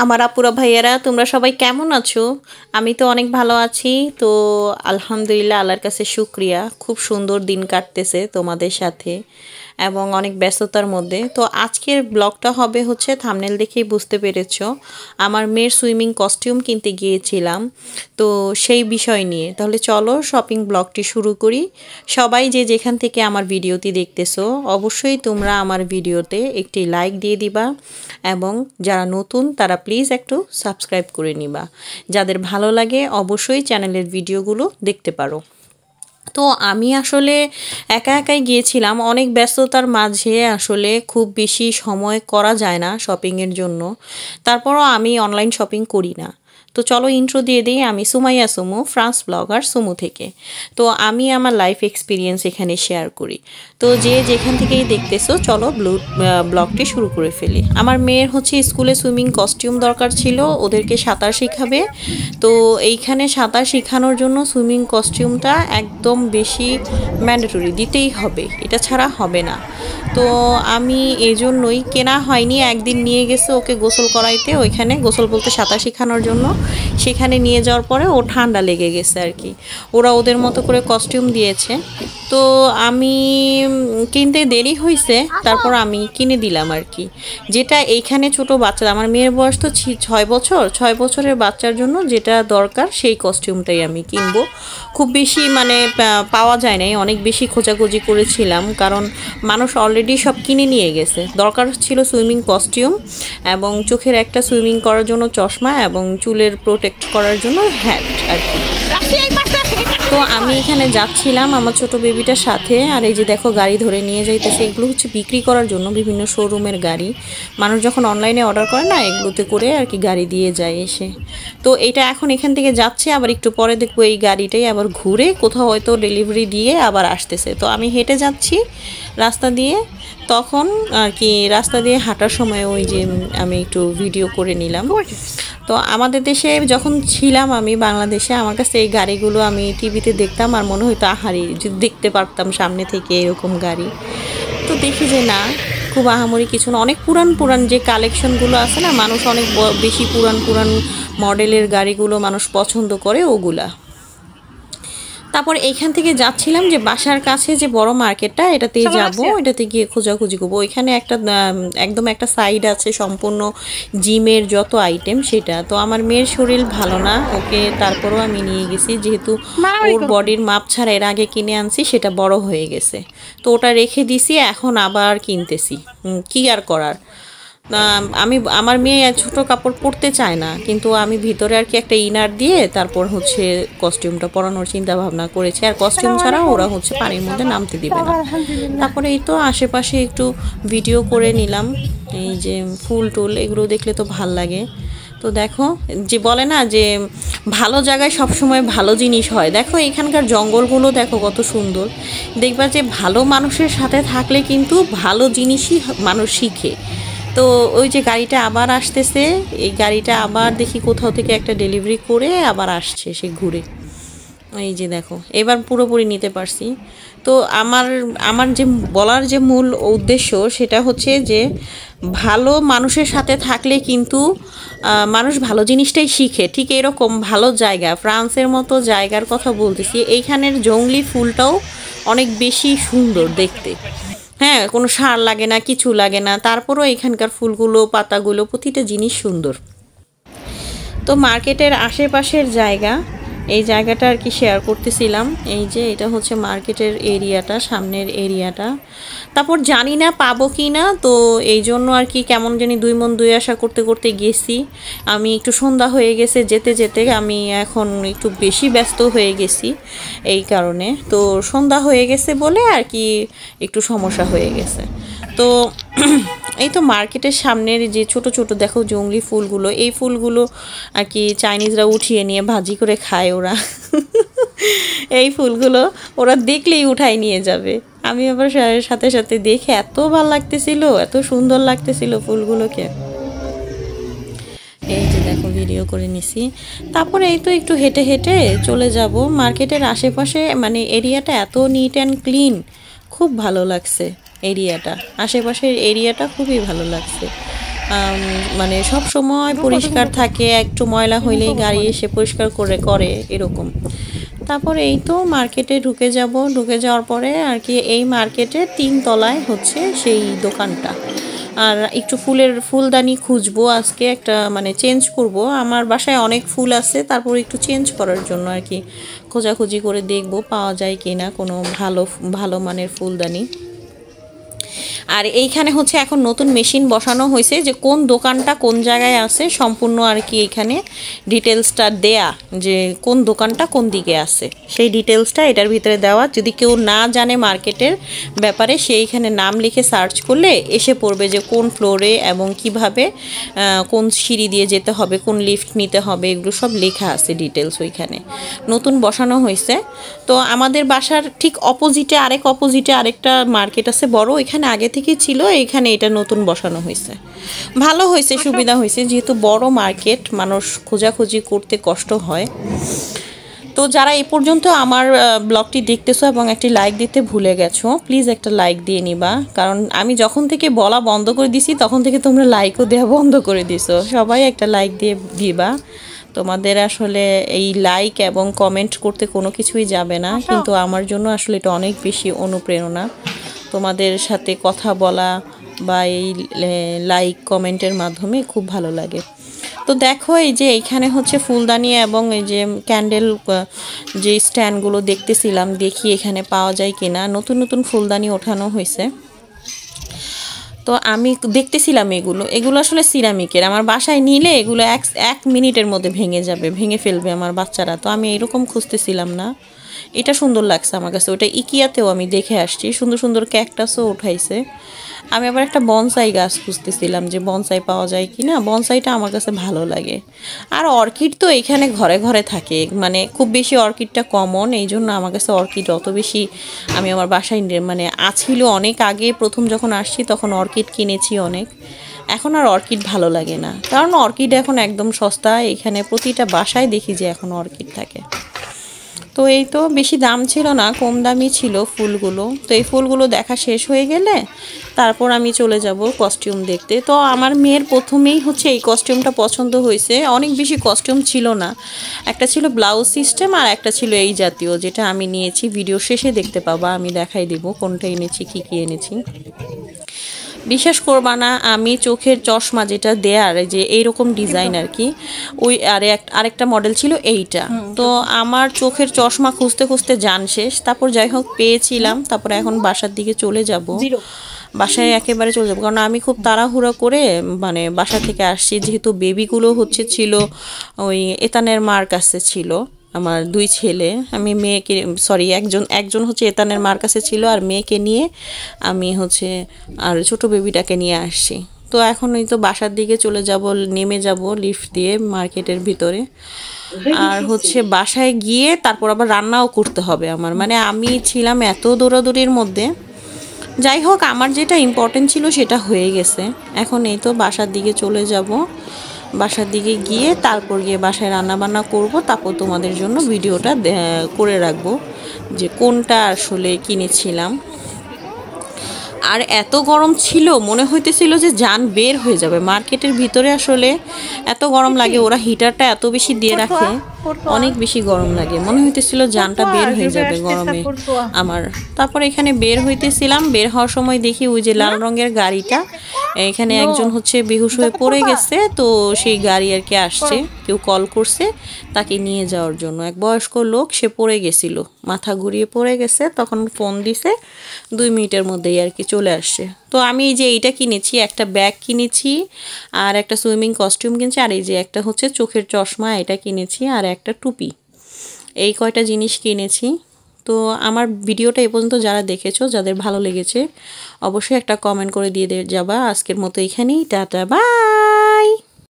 আমার আপুরা ভাইয়ারা তোমরা সবাই কেমন আছো? আমি তো অনেক ভালো আছি। তো আলহামদুলিল্লাহ, আল্লাহর কাছে শুকরিয়া, খুব সুন্দর দিন কাটতেছে তোমাদের সাথে এবং অনেক ব্যস্ততার মধ্যে। তো আজকের ব্লগটা হবে হচ্ছে, থাম্বনেল দেখেই বুঝতে পেরেছো, আমার মেয়ের সুইমিং কস্টিউম কিনতে গিয়েছিলাম, তো সেই বিষয় নিয়ে। তাহলে চলো শপিং ব্লগটি শুরু করি। সবাই যে যেখান থেকে আমার ভিডিওটি দেখতেছো, অবশ্যই তোমরা আমার ভিডিওতে একটি লাইক দিয়ে দিবা এবং যারা নতুন তারা প্লিজ একটু সাবস্ক্রাইব করে নিবা। যাদের ভালো লাগে অবশ্যই চ্যানেলের ভিডিওগুলো দেখতে পারো। তো আমি আসলে একা একাই গিয়েছিলাম, অনেক ব্যস্ততার মাঝে আসলে খুব বেশি সময় করা যায় না শপিংয়ের জন্য। তারপরও আমি অনলাইন শপিং করি না। তো চলো ইন্ট্রো দিয়ে দিই, আমি সুমাইয়া সুমু, ফ্রান্স ব্লগার সুমু থেকে। তো আমি আমার লাইফ এক্সপিরিয়েন্স এখানে শেয়ার করি। তো যে যেখান থেকেই দেখতেছো চলো ব্লগটি শুরু করে ফেলি। আমার মেয়ের হচ্ছে স্কুলে সুইমিং কস্টিউম দরকার ছিল, ওদেরকে সাঁতার শেখাবে। তো এইখানে সাঁতার শেখানোর জন্য সুইমিং কস্টিউমটা একদম বেশি ম্যান্ডেটরি, দিতেই হবে, এটা ছাড়া হবে না। তো আমি এই জন্যই, কেনা হয়নি, একদিন নিয়ে গেছে ওকে গোসল করাইতে, ওইখানে গোসল বলতে সাঁতার শেখানোর জন্য। সেখানে নিয়ে যাওয়ার পরে ও ঠান্ডা লেগে গেছে আর কি। ওরা ওদের মতো করে কস্টিউম দিয়েছে। তো আমি কিনতে দেরি হয়েছে, তারপর আমি কিনে দিলাম আর কি। যেটা এইখানে ছোট বাচ্চা, আমার মেয়ের বয়স তো 6 বছর, 6 বছরের বাচ্চার জন্য যেটা দরকার সেই কস্টিউমটাই আমি কিনবো। খুব বেশি মানে পাওয়া যায় নাই, অনেক বেশি খোঁজাখুঁজি করেছিলাম, কারণ মানুষ অলরেডি সব কিনে নিয়ে গেছে। দরকার ছিল সুইমিং কস্টিউম এবং চোখের একটা সুইমিং করার জন্য চশমা এবং চুলের প্রোটেক্ট করার জন্য হ্যাট আর কি। তো আমি এখানে যাচ্ছিলাম আমার ছোট বেবিটার সাথে, আর এই যে দেখো গাড়ি ধরে নিয়ে যাইতেছে। এগুলো হচ্ছে বিক্রি করার জন্য বিভিন্ন শোরুমের গাড়ি, মানুষ যখন অনলাইনে অর্ডার করে না, এগুলোতে করে আর কি গাড়ি দিয়ে যায় এসে। তো এটা এখন এখান থেকে যাচ্ছে, আবার একটু পরে দেখবো এই গাড়িটাই আবার ঘুরে কোথাও হয়তো ডেলিভারি দিয়ে আবার আসতেছে। তো আমি হেঁটে যাচ্ছি রাস্তা দিয়ে, তখন আর কি রাস্তা দিয়ে হাঁটার সময় ওই যে আমি একটু ভিডিও করে নিলাম। তো আমাদের দেশে যখন ছিলাম আমি বাংলাদেশে, আমার কাছে এই গাড়িগুলো আমি টিভিতে দেখতাম আর মনে হতো আহারি যদি দেখতে পারতাম সামনে থেকে এরকম গাড়ি। তো দেখি যে না, খুব আহামরি কিছু না, অনেক পুরান পুরান যে কালেকশনগুলো আছে না, মানুষ অনেক বেশি পুরান পুরান মডেলের গাড়িগুলো মানুষ পছন্দ করে ওগুলা। তারপর এইখান থেকে যাচ্ছিলাম যে বাসার কাছে যে বড় মার্কেটটা, এটাতেই যাব, এটাতে গিয়ে খোঁজাখুঁজি করবো। ওইখানে একটা একদম একটা সাইড আছে সম্পূর্ণ জিমের যত আইটেম সেটা। তো আমার মেয়ের শরীর ভালো না, ওকে তারপরও আমি নিয়ে গেছি, যেহেতু ওর বডির মাপ ছাড়া এর আগে কিনে আনছি, সেটা বড় হয়ে গেছে। তো ওটা রেখে দিছি, এখন আবার কিনতেছি, কি আর করার। আমার মেয়ে ছোট কাপড় পরতে চায় না, কিন্তু আমি ভিতরে আর কি একটা ইনার দিয়ে তারপর হচ্ছে কস্টিউমটা পরানোর চিন্তা ভাবনা করেছি। আর কস্টিউম ছাড়া ওরা হচ্ছে পানির মধ্যে নামতে দিবে না। তারপরে এই তো আশেপাশে একটু ভিডিও করে নিলাম, এই যে ফুল টুল এগুলো দেখলে তো ভাল লাগে। তো দেখো, যে বলে না যে ভালো জায়গায় সবসময় ভালো জিনিস হয়, দেখো এখানকার জঙ্গলগুলো দেখো কত সুন্দর। দেখবা যে ভালো মানুষের সাথে থাকলে কিন্তু ভালো জিনিসই মানুষ শিখে। তো ওই যে গাড়িটা আবার আসতেছে, এই গাড়িটা আবার দেখি কোথাও থেকে একটা ডেলিভারি করে আবার আসছে সে ঘুরে। এই যে দেখো, এবার পুরোপুরি নিতে পারছি। তো আমার আমার যে বলার যে মূল উদ্দেশ্য সেটা হচ্ছে যে ভালো মানুষের সাথে থাকলে কিন্তু মানুষ ভালো জিনিসটাই শিখে। ঠিক এরকম ভালো জায়গা, ফ্রান্সের মতো জায়গার কথা বলতেছি, এইখানের জংলি ফুলটাও অনেক বেশি সুন্দর দেখতে। হ্যাঁ, কোনো সার লাগে না, কিছু লাগে না, তারপরও এখানকার ফুলগুলো পাতাগুলো প্রতিটা জিনিস সুন্দর। তো মার্কেটের আশেপাশের জায়গা, এই জায়গাটা আর কি শেয়ার করতেছিলাম। এই যে এটা হচ্ছে মার্কেটের এরিয়াটা, সামনের এরিয়াটা। তারপর জানি না পাবো কি না, তো এই জন্য আর কি কেমন জানি দুই মন দুই আশা করতে করতে গেছি। আমি একটু সন্ধ্যা হয়ে গেছে যেতে যেতে, আমি এখন একটু বেশি ব্যস্ত হয়ে গেছি এই কারণে। তো সন্ধ্যা হয়ে গেছে বলে আর কি একটু সমস্যা হয়ে গেছে। তো এই তো মার্কেটের সামনের যে ছোট ছোট দেখো জংলি ফুলগুলো, এই ফুলগুলো আর কি চাইনিজরা উঠিয়ে নিয়ে ভাজি করে খায় ওরা। এই ফুলগুলো ওরা দেখলেই উঠাই নিয়ে যাবে। আমি আবার সাথে সাথে দেখে এত ভালো লাগতেছিল, এত সুন্দর লাগতেছিল ফুলগুলোকে। এই যে দেখো ভিডিও করে নিছি। তারপরে এই তো একটু হেঁটে হেঁটে চলে যাব মার্কেটের আশেপাশে, মানে এরিয়াটা এত নিট অ্যান্ড ক্লিন, খুব ভালো লাগছে এরিয়াটা, আশেপাশের এরিয়াটা খুবই ভালো লাগছে। মানে সব সময় পরিষ্কার থাকে, একটু ময়লা হইলেই গাড়ি এসে পরিষ্কার করে এরকম। তারপরে এই তো মার্কেটে ঢুকে যাওয়ার পরে আর কি এই মার্কেটের 3 তলায় হচ্ছে সেই দোকানটা। আর একটু ফুলদানি খুঁজবো আজকে, একটা মানে চেঞ্জ করব। আমার বাসায় অনেক ফুল আছে, তারপর একটু চেঞ্জ করার জন্য আর কি খোঁজাখুঁজি করে দেখবো পাওয়া যায় কিনা কোনো ভালো মানের ফুলদানি। আর এইখানে হচ্ছে এখন নতুন মেশিন বসানো হয়েছে, যে কোন দোকানটা কোন জায়গায় আছে সম্পূর্ণ আর কি এখানে ডিটেলসটা দেয়া, যে কোন দোকানটা কোন দিকে আছে সেই ডিটেলসটা এটার ভিতরে দেওয়া। যদি কেউ না জানে মার্কেটের ব্যাপারে, সেইখানে নাম লিখে সার্চ করলে এসে পড়বে যে কোন ফ্লোরে এবং কিভাবে কোন সিঁড়ি দিয়ে যেতে হবে, কোন লিফট নিতে হবে, এগুলো সব লেখা আছে ডিটেলস ওইখানে। নতুন বসানো হয়েছে। তো আমাদের বাসার ঠিক অপোজিটে আরেকটা মার্কেট আছে বড়, এখানে আগে থেকে ছিল, এখানে এটা নতুন বসানো হয়েছে। ভালো হয়েছে, সুবিধা হয়েছে, যেহেতু বড় মার্কেট মানুষ খোঁজাখুঁজি করতে কষ্ট হয়। তো যারা এই পর্যন্ত আমার ব্লগটি দেখতেছো এবং একটি লাইক দিতে ভুলে গেছো, প্লিজ একটা লাইক দিয়ে নিবা, কারণ আমি যখন থেকে বলা বন্ধ করে দিছি তখন থেকে তোমরা লাইকও দেওয়া বন্ধ করে দিছো। সবাই একটা লাইক দিয়ে দিবা। তোমাদের আসলে এই লাইক এবং কমেন্ট করতে কোনো কিছুই যাবে না, কিন্তু আমার জন্য আসলে এটা অনেক বেশি অনুপ্রেরণা। তোমাদের সাথে কথা বলা বা এই লাইক কমেন্টের মাধ্যমে খুব ভালো লাগে। তো দেখো এই যে এইখানে হচ্ছে ফুলদানি এবং এই যে ক্যান্ডেল যে স্ট্যান্ডগুলো দেখতেছিলাম, দেখি এখানে পাওয়া যায় কিনা। নতুন নতুন ফুলদানি ওঠানো হয়েছে। তো আমি দেখতেছিলাম এগুলো আসলে সিরামিকের। আমার বাসায় নিলে এগুলো এক মিনিটের মধ্যে ভেঙে ফেলবে আমার বাচ্চারা। তো আমি এরকম খুঁজতেছিলাম না। এটা সুন্দর লাগছে আমার কাছে। ওটা ইকিয়াতেও আমি দেখে আসছি, সুন্দর সুন্দর ক্যাকটাসও উঠাইছে। আমি আবার একটা বনসাই গাছ খুঁজতেছিলাম, যে বনসাই পাওয়া যায় কি না। বনসাইটা আমার কাছে ভালো লাগে। আর অর্কিড তো এখানে ঘরে ঘরে থাকে, মানে খুব বেশি অর্কিডটা কমন, এই জন্য আমার কাছে অর্কিড অত বেশি আমি আমার বাসায় মানে আছিল অনেক আগে, প্রথম যখন আসছি তখন অর্কিড কিনেছি অনেক। এখন আর অর্কিড ভালো লাগে না, কারণ অর্কিড এখন একদম সস্তা। এখানে প্রতিটা বাসায় দেখি যে এখন অর্কিড থাকে। তো এই তো বেশি দাম ছিল না, কম দামি ছিল ফুলগুলো। তো এই ফুলগুলো দেখা শেষ হয়ে গেলে তারপর আমি চলে যাব কস্টিউম দেখতে। তো আমার মেয়ের প্রথমেই হচ্ছে এই কস্টিউমটা পছন্দ হয়েছে। অনেক বেশি কস্টিউম ছিল না, একটা ছিল ব্লাউজ সিস্টেম আর একটা ছিল এই জাতীয়, যেটা আমি নিয়েছি। ভিডিও শেষে দেখতে পাবা, আমি দেখাই দিব কোনটা এনেছি, কী কী এনেছি। বিশ্বাস করবা না, আমি চোখের চশমা যেটা দেয়ার যে এইরকম ডিজাইন আর কি, ওই আরেকটা মডেল ছিল এইটা। তো আমার চোখের চশমা খুঁজতে খুঁজতে জান শেষ। তারপর যাই হোক পেয়েছিলাম। তারপরে এখন বাসার দিকে চলে যাব, বাসায় একেবারে চলে যাবো, কারণ আমি খুব তাড়াহুড়া করে মানে বাসা থেকে আসছি। যেহেতু বেবিগুলো হচ্ছে ছিল ওই এতানের মার কাছে ছিল, আমার 2 ছেলে। আমি মেয়েকে একজন হচ্ছে এতানের মার কাছে ছিল, আর মেয়েকে নিয়ে আমি হচ্ছে আর ছোট বেবিটাকে নিয়ে আসছি। তো এখন এই তো বাসার দিকে চলে যাব, নেমে যাব লিফট দিয়ে মার্কেটের ভিতরে। আর হচ্ছে বাসায় গিয়ে তারপর আবার রান্নাও করতে হবে আমার, মানে আমি ছিলাম এত দৌড়াদৌড়ির মধ্যে। যাই হোক, আমার যেটা ইম্পর্টেন্ট ছিল সেটা হয়ে গেছে। এখন এই তো বাসার দিকে চলে যাব, বাসার দিকে গিয়ে তারপর গিয়ে বাসায় রান্না বান্না করব। তারপর তোমাদের জন্য ভিডিওটা করে রাখবো যে কোনটা আসলে কিনেছিলাম। আর এত গরম ছিল, মনে হইতেছিল যে জান বের হয়ে যাবে মার্কেটের ভিতরে। আসলে এত গরম লাগে, ওরা হিটারটা এত বেশি দিয়ে রাখে, অনেক বেশি গরম লাগে, মনে হইতেছিল জানটা বের হয়ে যাবে গরমে আমার। তারপর এখানে বের হইতেছিলাম, বের হওয়ার সময় দেখি ওই যে লাল রঙের গাড়িটা, এখানে একজন হচ্ছে বেহুশ হয়ে পড়ে গেছে। তো সেই গাড়ি আর কি আসছে, কেউ কল করছে তাকে নিয়ে যাওয়ার জন্য। এক বয়স্ক লোক, সে পড়ে গেছিল, মাথা ঘুরিয়ে পড়ে গেছে। তখন ফোন দিছে, 2 মিনিটের মধ্যেই আর কি চলে আসছে। তো আমি এই যে এইটা কিনেছি, একটা ব্যাগ কিনেছি, আর একটা সুইমিং কস্টিউম কিনেছি, আর এই যে একটা হচ্ছে চোখের চশমা, এটা কিনেছি, আর একটা টুপি। এই কয়টা জিনিস কিনেছি। তো আমার ভিডিওটা এ পর্যন্ত যারা দেখেছো, যাদের ভালো লেগেছে, অবশ্যই একটা কমেন্ট করে দিয়ে যাবা। আজকের মতো এখানেই, টাটা, বাই।